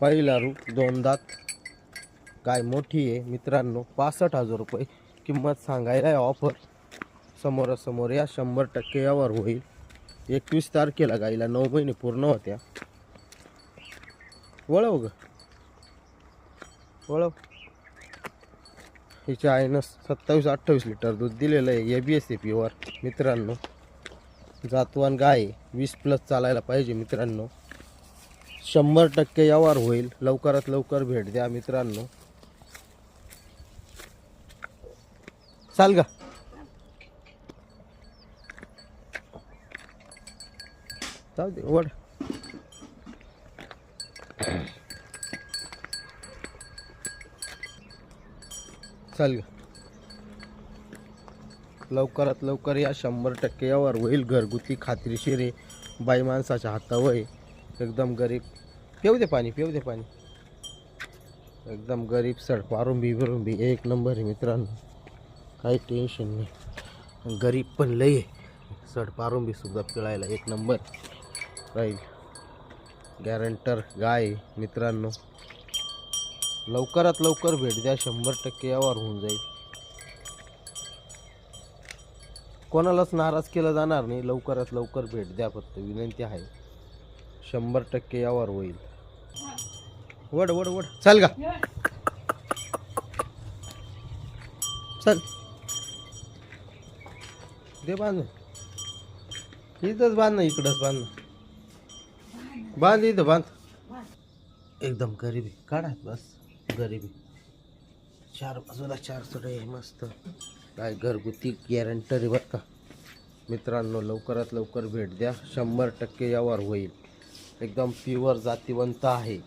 पहिला रू 2 दात गाय मोठी आहे मित्रांनो. 65,000 रुपये किंमत सांगायला आहे. ऑफर समोरासमोर या 100% यावर होईल. 21 तारखेला गाईला 9 महिने पूर्ण होत्या. वळव ग वळव. हिच्या आईनं 27-28 लिटर दूध दिलेलं आहे. ABS प्युअर मित्रांनो. जातवान गाय 20+ चालायला पाहिजे मित्रांनो. 100% यावर होईल. लवकरात लवकर भेट द्या मित्रांनो. चाल का जाऊ दे वड. चाल ग. लवकरात लवकर या 100% यावर होईल. घरगुती खात्रीशीर आहे. बाई माणसाच्या हातावर आहे. एकदम गरीब. पिऊ दे पाणी पिऊ दे पाणी. एकदम गरीब सडपारुंबी एक नंबर आहे मित्रांनो. काही टेन्शन नाही. गरीब पण लय आहे. सडपारुंबी सुद्धा पिळायला एक नंबर राहील. गॅरंटर गाय मित्रांनो. लवकरात लवकर भेट द्या. 100% यावर होऊन जाईल. कोणालाच नाराज केलं जाणार नाही. लवकरात लवकर भेट द्या फक्त विनंती आहे. 100% यावर होईल. वड वड वड. चल का चल दे बांध. इथंच बांध ना. इकडंच बांध. बांध इथं बांध. एकदम गरिबी काढा बस. गरिबी 4 बाजूला 4 सडे मस्त काय घरगुती गॅरंटर आहे बरं का मित्रांनो. लवकरात लवकर भेट द्या. 100% यावर होईल. एकदम प्युअर जातीवंत आहे.